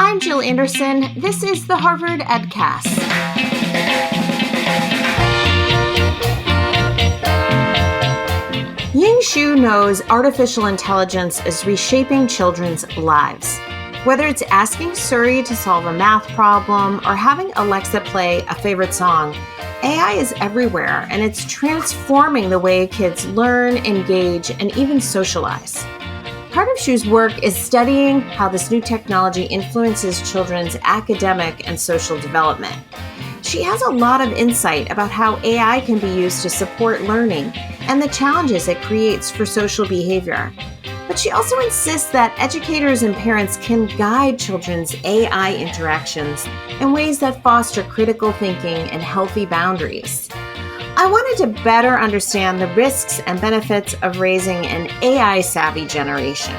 I'm Jill Anderson. This is the Harvard EdCast. Ying Xu knows artificial intelligence is reshaping children's lives. Whether it's asking Siri to solve a math problem or having Alexa play a favorite song, AI is everywhere, and it's transforming the way kids learn, engage, and even socialize. Part of Xu's work is studying how this new technology influences children's academic and social development. She has a lot of insight about how AI can be used to support learning and the challenges it creates for social behavior. But she also insists that educators and parents can guide children's AI interactions in ways that foster critical thinking and healthy boundaries. I wanted to better understand the risks and benefits of raising an AI-savvy generation.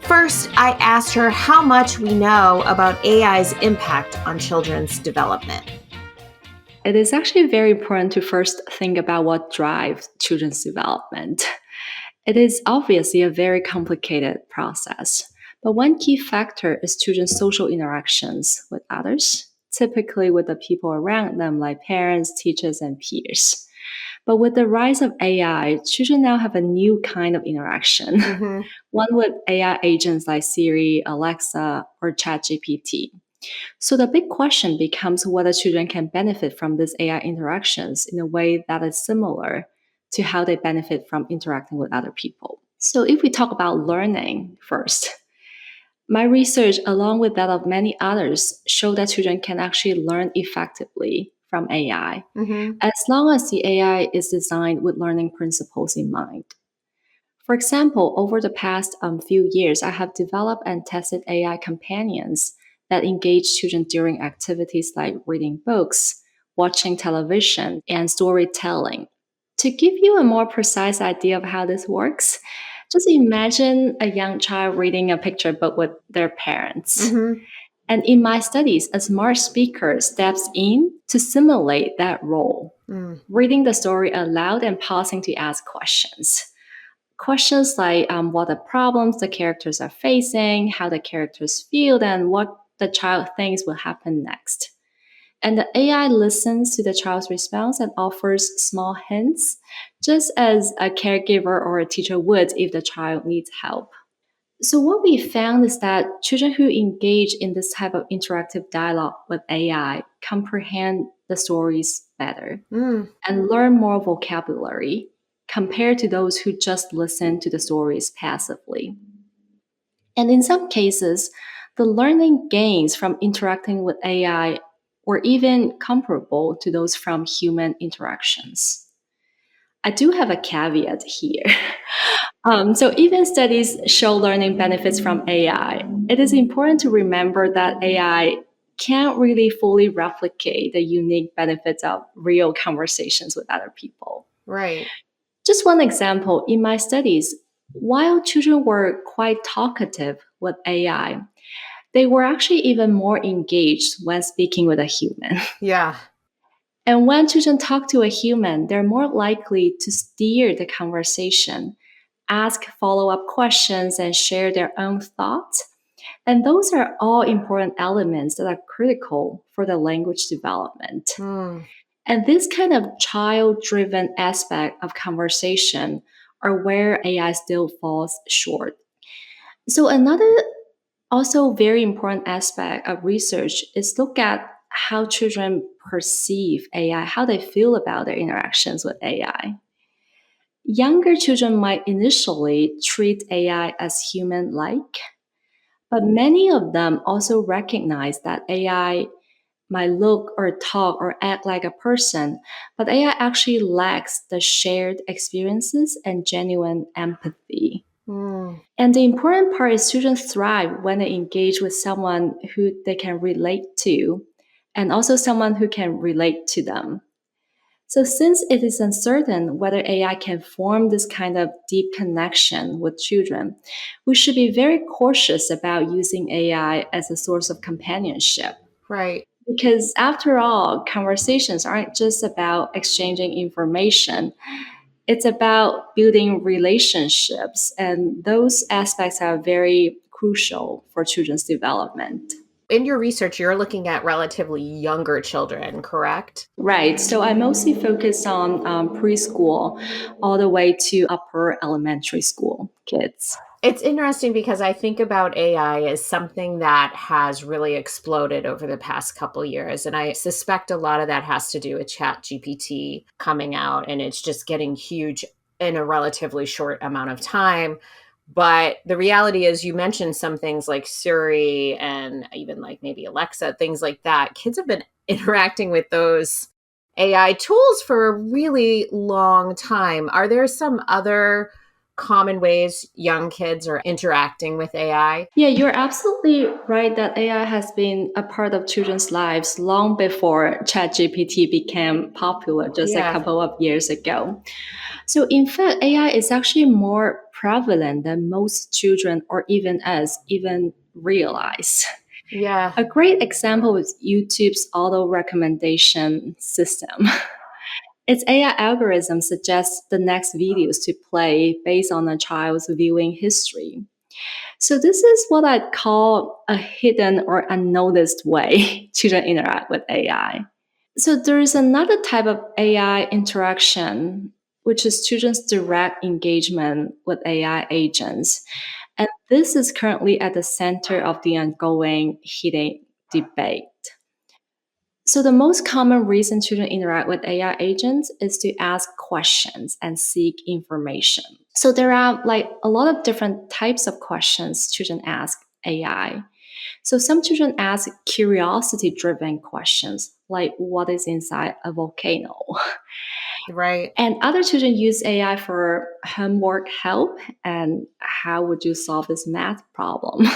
First, I asked her how much we know about AI's impact on children's development. It is actually very important to first think about what drives children's development. It is obviously a very complicated process, but one key factor is children's social interactions with others, typically with the people around them like parents, teachers, and peers. But with the rise of AI, children now have a new kind of interaction, one with AI agents like Siri, Alexa, or ChatGPT. So the big question becomes whether children can benefit from these AI interactions in a way that is similar to how they benefit from interacting with other people. So if we talk about learning first, my research, along with that of many others, show that children can actually learn effectively from AI, as long as the AI is designed with learning principles in mind. For example, over the past few years, I have developed and tested AI companions that engage children during activities like reading books, watching television, and storytelling. To give you a more precise idea of how this works, just imagine a young child reading a picture book with their parents. And in my studies, a smart speaker steps in to simulate that role, reading the story aloud and pausing to ask questions. Questions like what the problems the characters are facing, how the characters feel, and what the child thinks will happen next. And the AI listens to the child's response and offers small hints, just as a caregiver or a teacher would if the child needs help. So what we found is that children who engage in this type of interactive dialogue with AI comprehend the stories better and learn more vocabulary compared to those who just listen to the stories passively. And in some cases, the learning gains from interacting with AI were even comparable to those from human interactions. I do have a caveat here. So even studies show learning benefits from AI, it is important to remember that AI can't really fully replicate the unique benefits of real conversations with other people. Right. Just one example, in my studies, while children were quite talkative with AI, they were actually even more engaged when speaking with a human. Yeah. And when children talk to a human, they're more likely to steer the conversation, ask follow-up questions, and share their own thoughts. And those are all important elements that are critical for the language development. And this kind of child-driven aspect of conversation are where AI still falls short. So another also very important aspect of research is look at how children perceive AI, how they feel about their interactions with AI. Younger children might initially treat AI as human-like, but many of them also recognize that AI might look or talk or act like a person, but AI actually lacks the shared experiences and genuine empathy. And the important part is children thrive when they engage with someone who they can relate to, and also someone who can relate to them. So since it is uncertain whether AI can form this kind of deep connection with children, we should be very cautious about using AI as a source of companionship. Right. Because after all, conversations aren't just about exchanging information. It's about building relationships, and those aspects are very crucial for children's development. In your research, you're looking at relatively younger children, correct? Right. So I mostly focus on preschool all the way to upper elementary school kids. It's interesting because I think about AI as something that has really exploded over the past couple years. And I suspect a lot of that has to do with Chat GPT coming out and it's just getting huge in a relatively short amount of time. But the reality is, you mentioned some things like Siri and even like maybe Alexa, things like that. Kids have been interacting with those AI tools for a really long time. Are there some other common ways young kids are interacting with AI? Yeah, you're absolutely right that AI has been a part of children's lives long before ChatGPT became popular just a Yeah, couple of years ago. So, in fact, AI is actually more prevalent than most children or even us even realize. yeah, A great example is YouTube's auto recommendation system. Its AI algorithm suggests the next videos to play based on a child's viewing history. So, this is what I'd call a hidden or unnoticed way children interact with AI. So, there is another type of AI interaction, which is children's direct engagement with AI agents. And this is currently at the center of the ongoing heated debate. So, the most common reason children interact with AI agents is to ask questions and seek information. So, there are like a lot of different types of questions children ask AI. So, some children ask curiosity driven questions like what is inside a volcano? right. And other children use AI for homework help and how would you solve this math problem?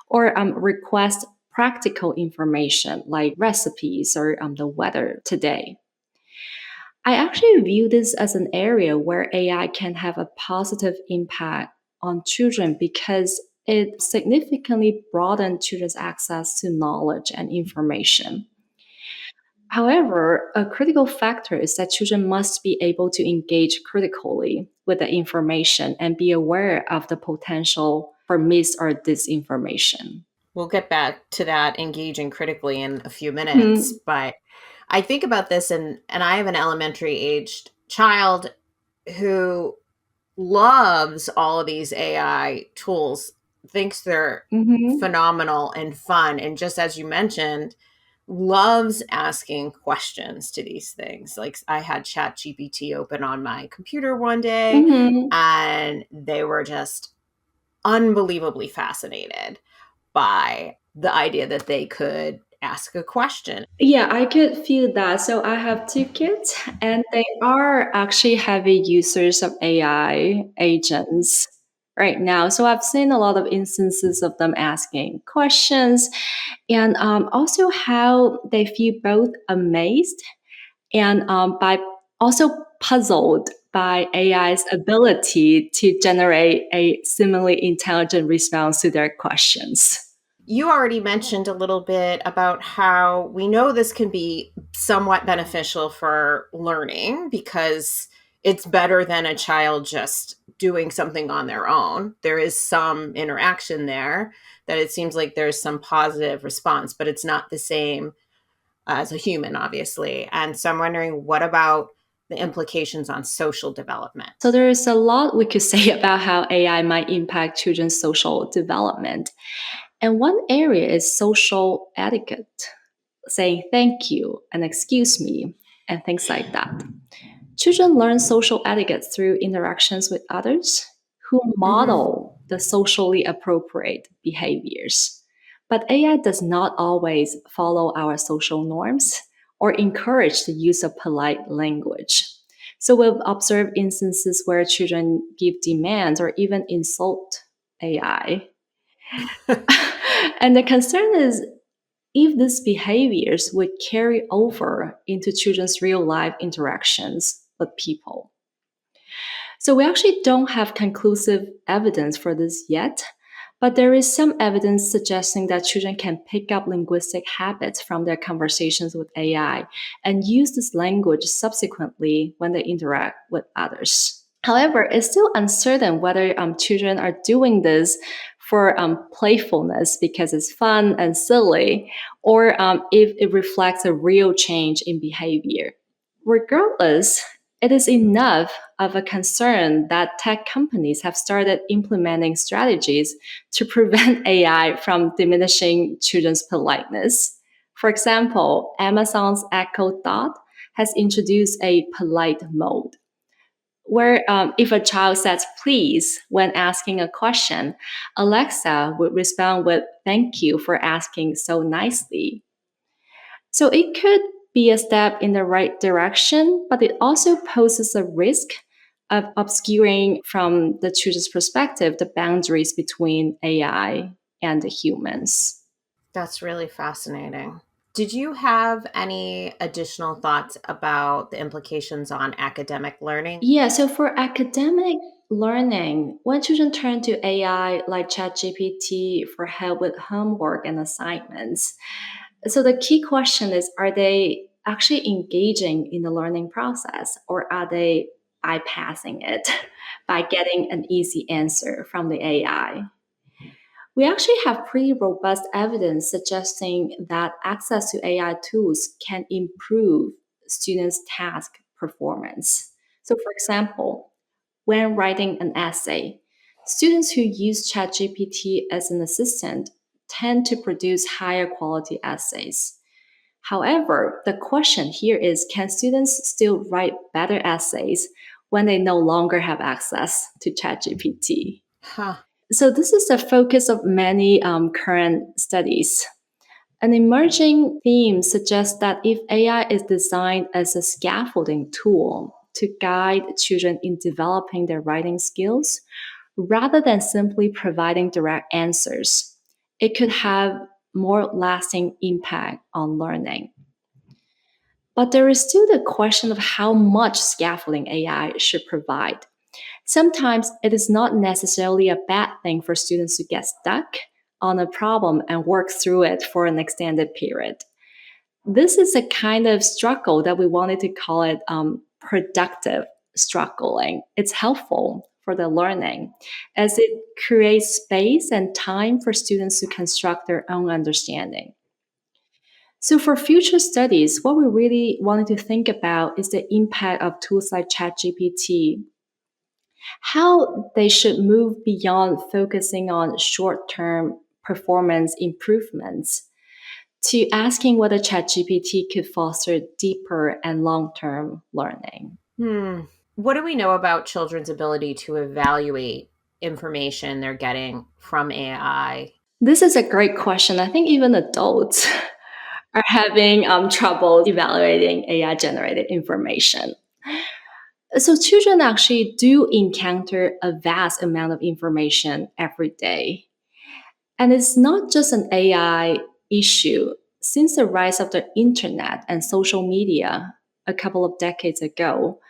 Or request practical information like recipes or the weather today. I actually view this as an area where AI can have a positive impact on children because it significantly broadens children's access to knowledge and information. However, a critical factor is that children must be able to engage critically with the information and be aware of the potential for mis or disinformation. We'll get back to that engaging critically in a few minutes, Mhm. but I think about this and I have an elementary aged child who loves all of these AI tools, thinks they're Mhm. phenomenal and fun. And just as you mentioned, loves asking questions to these things. Like I had Chat GPT open on my computer one day Mhm. and they were just unbelievably fascinated by the idea that they could ask a question. Yeah, I could feel that. So I have two kids, and they are actually heavy users of AI agents right now. So I've seen a lot of instances of them asking questions and also how they feel both amazed and by also puzzled by AI's ability to generate a similarly intelligent response to their questions. You already mentioned a little bit about how we know this can be somewhat beneficial for learning because it's better than a child just doing something on their own. There is some interaction there that it seems like there's some positive response, but it's not the same as a human, obviously. And so I'm wondering, what about the implications on social development? So there is a lot we could say about how AI might impact children's social development. And one area is social etiquette, saying thank you and excuse me, and things like that. Children learn social etiquette through interactions with others who Hmm. model the socially appropriate behaviors. But AI does not always follow our social norms or encourage the use of polite language. So we've observed instances where children give demands or even insult AI. And the concern is if these behaviors would carry over into children's real life interactions with people. So we actually don't have conclusive evidence for this yet, but there is some evidence suggesting that children can pick up linguistic habits from their conversations with AI and use this language subsequently when they interact with others. However, it's still uncertain whether children are doing this for playfulness because it's fun and silly, or if it reflects a real change in behavior. Regardless, it is enough of a concern that tech companies have started implementing strategies to prevent AI from diminishing children's politeness. For example, Amazon's Echo Dot has introduced a polite mode where if a child says please when asking a question, Alexa would respond with thank you for asking so nicely. So it could be a step in the right direction, but it also poses a risk of obscuring from the children's perspective the boundaries between AI and the humans. That's really fascinating. Did you have any additional thoughts about the implications on academic learning? Yeah, so for academic learning, when children turn to AI like ChatGPT for help with homework and assignments, so the key question is, are they actually engaging in the learning process, or are they bypassing it by getting an easy answer from the AI? We actually have pretty robust evidence suggesting that access to AI tools can improve students' task performance. So, for example, when writing an essay, students who use ChatGPT as an assistant tend to produce higher quality essays. However, the question here is, can students still write better essays when they no longer have access to ChatGPT? Huh. So, this is the focus of many current studies. An emerging theme suggests that if AI is designed as a scaffolding tool to guide children in developing their writing skills, rather than simply providing direct answers, it could have more lasting impact on learning. But there is still the question of how much scaffolding AI should provide. Sometimes it is not necessarily a bad thing for students to get stuck on a problem and work through it for an extended period. This is a kind of struggle that we wanted to call it productive struggling. It's helpful for the learning as it creates space and time for students to construct their own understanding. So, for future studies, what we really wanted to think about is the impact of tools like ChatGPT, how they should move beyond focusing on short term performance improvements to asking whether ChatGPT could foster deeper and long term learning. Hmm. What do we know about children's ability to evaluate information they're getting from AI? This is a great question. I think even adults are having trouble evaluating AI generated information. So, children actually do encounter a vast amount of information every day. And it's not just an AI issue. Since the rise of the internet and social media a couple of decades ago,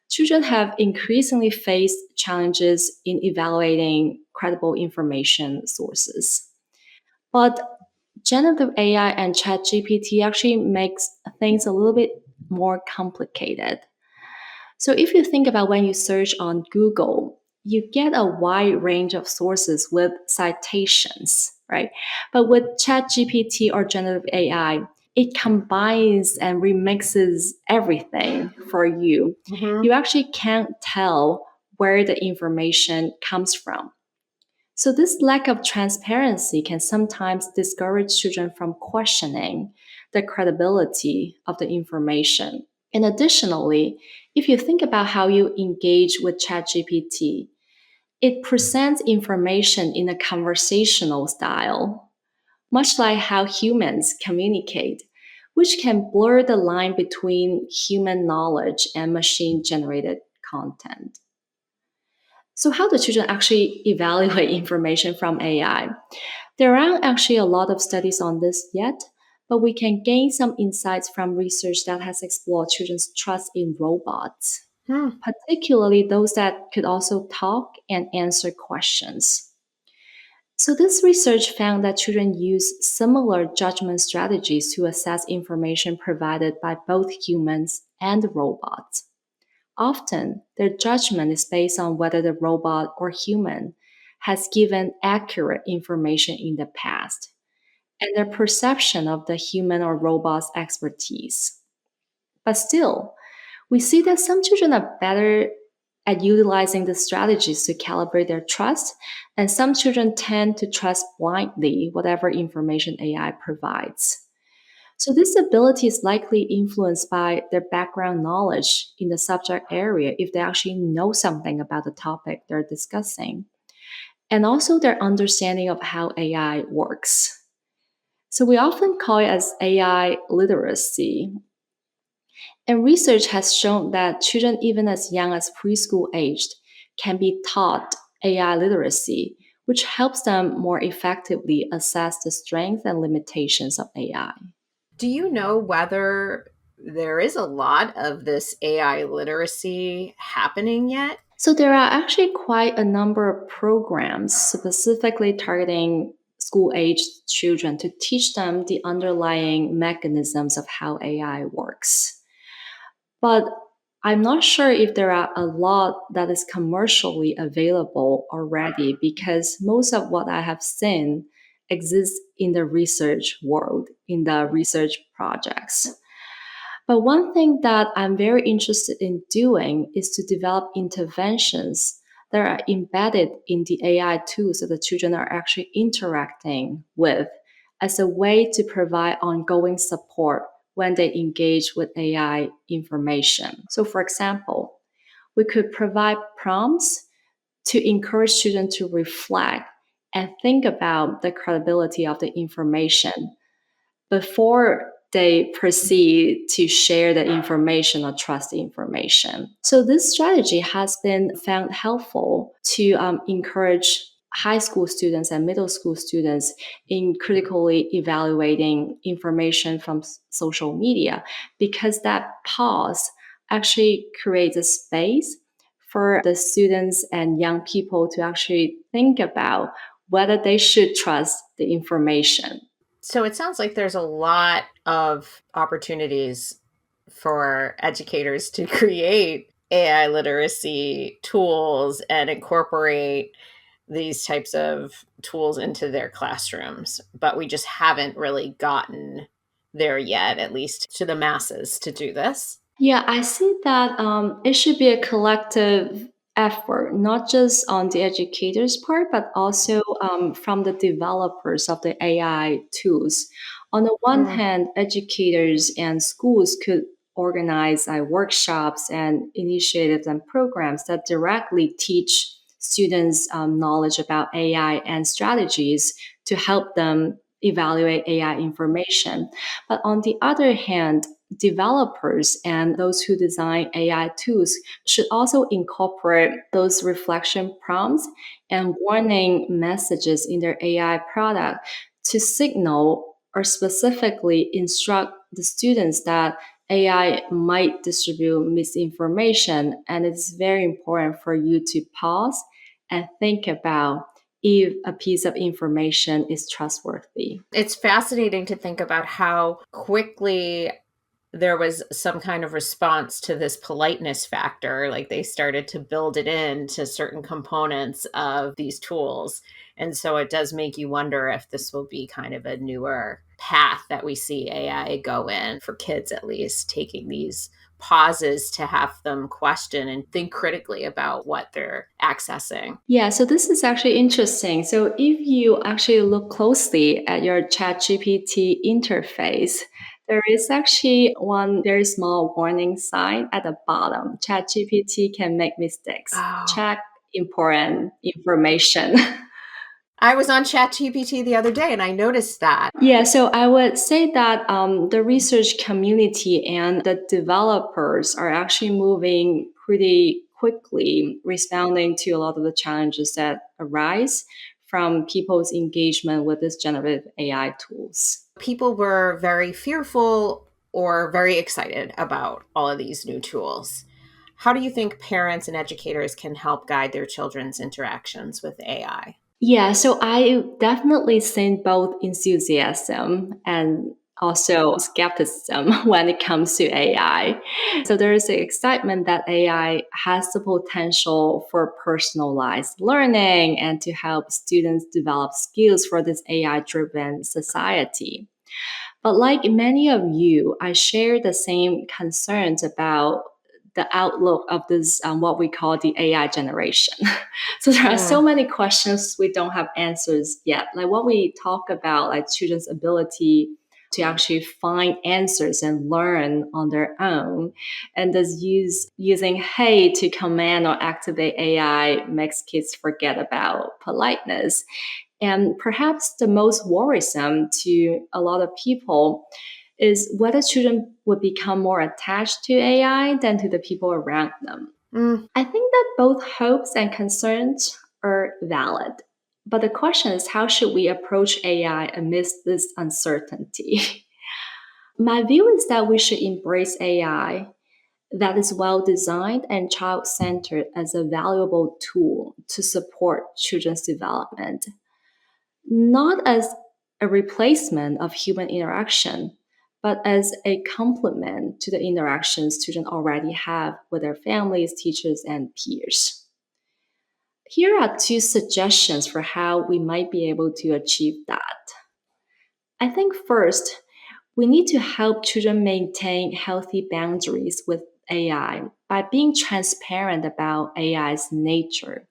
children have increasingly faced challenges in evaluating credible information sources. But generative AI and ChatGPT actually makes things a little bit more complicated. So if you think about when you search on Google, you get a wide range of sources with citations, right? But with ChatGPT or generative AI, it combines and remixes everything for you. Mm-hmm. You actually can't tell where the information comes from. So, this lack of transparency can sometimes discourage children from questioning the credibility of the information. And additionally, if you think about how you engage with ChatGPT, it presents information in a conversational style, much like how humans communicate, which can blur the line between human knowledge and machine generated content. So, how do children actually evaluate information from AI? There aren't actually a lot of studies on this yet, but we can gain some insights from research that has explored children's trust in robots, Hmm. particularly those that could also talk and answer questions. So, this research found that children use similar judgment strategies to assess information provided by both humans and robots. Often, their judgment is based on whether the robot or human has given accurate information in the past, and their perception of the human or robot's expertise. But still, we see that some children are better at utilizing the strategies to calibrate their trust, and some children tend to trust blindly whatever information AI provides. So, this ability is likely influenced by their background knowledge in the subject area if they actually know something about the topic they're discussing, and also their understanding of how AI works. So, we often call it as AI literacy. And research has shown that children, even as young as preschool aged, can be taught AI literacy, which helps them more effectively assess the strengths and limitations of AI. Do you know whether there is a lot of this AI literacy happening yet? So, there are actually quite a number of programs specifically targeting school aged children to teach them the underlying mechanisms of how AI works. But I'm not sure if there are a lot that is commercially available already because most of what I have seen exists in the research world, in the research projects. But one thing that I'm very interested in doing is to develop interventions that are embedded in the AI tools that the children are actually interacting with as a way to provide ongoing support when they engage with AI information. So, for example, we could provide prompts to encourage children to reflect and think about the credibility of the information before they proceed to share the information or trust the information. So, this strategy has been found helpful to encourage high school students and middle school students in critically evaluating information from social media because that pause actually creates a space for the students and young people to actually think about whether they should trust the information. So it sounds like there's a lot of opportunities for educators to create AI literacy tools and incorporate these types of tools into their classrooms, but we just haven't really gotten there yet, at least to the masses, to do this. Yeah, I see that it should be a collective effort, not just on the educators' part, but also from the developers of the AI tools. On the one Mm. hand, educators and schools could organize workshops and initiatives and programs that directly teach students knowledge about AI and strategies to help them evaluate AI information. But on the other hand, developers and those who design AI tools should also incorporate those reflection prompts and warning messages in their AI product to signal or specifically instruct the students that AI might distribute misinformation. And it's very important for you to pause and think about if a piece of information is trustworthy. It's fascinating to think about how quickly there was some kind of response to this politeness factor. Like they started to build it into certain components of these tools. And so it does make you wonder if this will be kind of a newer path that we see AI go in, for kids at least, taking these pauses to have them question and think critically about what they're accessing. Yeah, so this is actually interesting. So if you actually look closely at your ChatGPT interface, there is actually one very small warning sign at the bottom. ChatGPT can make mistakes. Oh, Check important information. I was on ChatGPT the other day and I noticed that. Yeah, so I would say that the research community and the developers are actually moving pretty quickly, responding to a lot of the challenges that arise from people's engagement with these generative AI tools. People were very fearful or very excited about all of these new tools. How do you think parents and educators can help guide their children's interactions with AI? Yeah, so I definitely seen both enthusiasm and also skepticism when it comes to AI. So there is the excitement that AI has the potential for personalized learning and to help students develop skills for this AI driven society. But like many of you, I share the same concerns about the outlook of this, what we call the AI generation. So there are so many questions we don't have answers yet. Like what we talk about, like children's ability to actually find answers and learn on their own. And does using hey to command or activate AI makes kids forget about politeness. And perhaps the most worrisome to a lot of people is whether children would become more attached to AI than to the people around them. I think that both hopes and concerns are valid. But the question is, how should we approach AI amidst this uncertainty? My view is that we should embrace AI that is well designed and child centered as a valuable tool to support children's development, not as a replacement of human interaction, but as a complement to the interactions children already have with their families, teachers, and peers. Here are two suggestions for how we might be able to achieve that. I think first, we need to help children maintain healthy boundaries with AI by being transparent about AI's nature.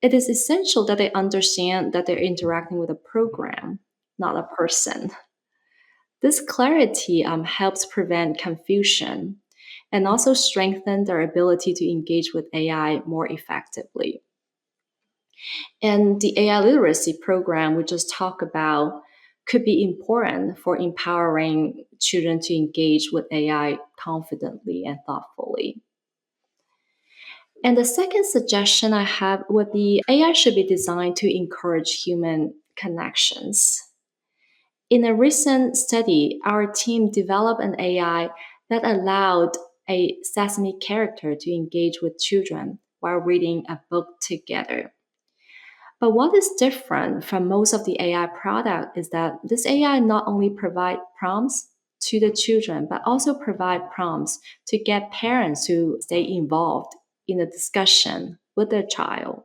It is essential that they understand that they're interacting with a program, not a person. This clarity helps prevent confusion and also strengthen their ability to engage with AI more effectively. And the AI literacy program we just talked about could be important for empowering children to engage with AI confidently and thoughtfully. And the second suggestion I have would be AI should be designed to encourage human connections. In a recent study, our team developed an AI that allowed a Sesame character to engage with children while reading a book together. But what is different from most of the AI product is that this AI not only provide prompts to the children, but also provide prompts to get parents to stay involved in the discussion with their child.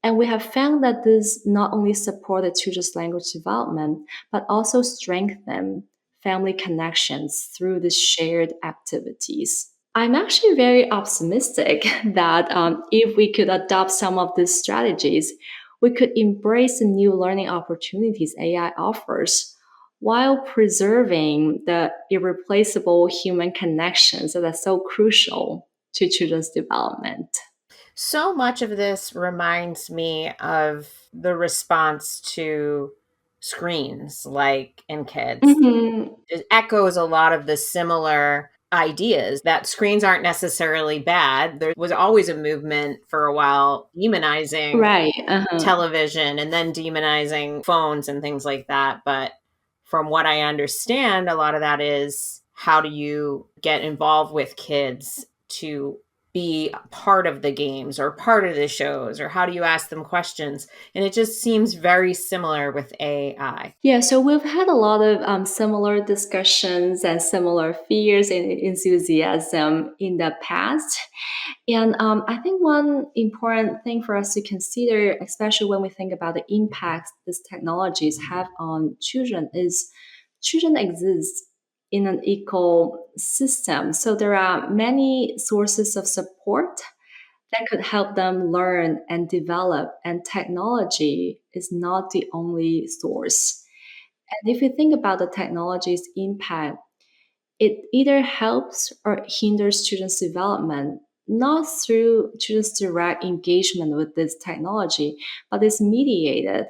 And we have found that this not only support the children's language development, but also strengthen family connections through the shared activities. I'm actually very optimistic that if we could adopt some of these strategies, we could embrace the new learning opportunities AI offers while preserving the irreplaceable human connections that are so crucial to children's development. So much of this reminds me of the response to screens, like in kids. Mhm. It echoes a lot of the similar ideas that screens aren't necessarily bad. There was always a movement for a while demonizing Right. Uh-huh. television and then demonizing phones and things like that. But from what I understand, a lot of that is how do you get involved with kids to be part of the games or part of the shows, or how do you ask them questions? And it just seems very similar with AI. Yeah, so we've had a lot of similar discussions and similar fears and enthusiasm in the past. And I think one important thing for us to consider, especially when we think about the impact these technologies have on children, is children exist in an ecosystem. So there are many sources of support that could help them learn and develop, and technology is not the only source. And if you think about the technology's impact, it either helps or hinders children's development, not through children's direct engagement with this technology, but is mediated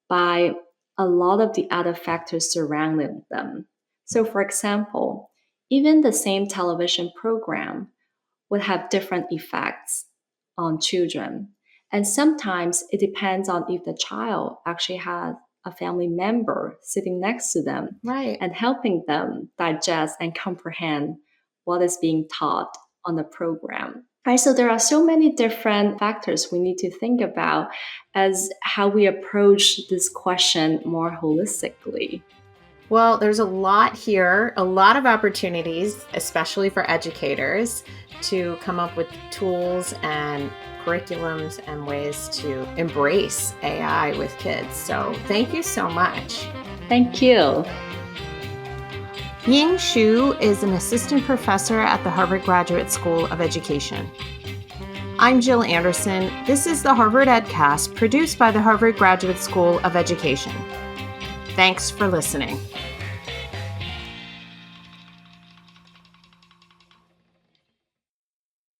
by a lot of the other factors surrounding them. So, for example, even the same television program would have different effects on children. And sometimes it depends on if the child actually has a family member sitting next to them Right. and helping them digest and comprehend what is being taught on the program. Right, so there are so many different factors we need to think about as how we approach this question more holistically. Well, there's a lot here, a lot of opportunities, especially for educators, to come up with tools and curriculums and ways to embrace AI with kids. So thank you so much. Thank you. Ying Xu is an assistant professor at the Harvard Graduate School of Education. I'm Jill Anderson. This is the Harvard EdCast produced by the Harvard Graduate School of Education. Thanks for listening.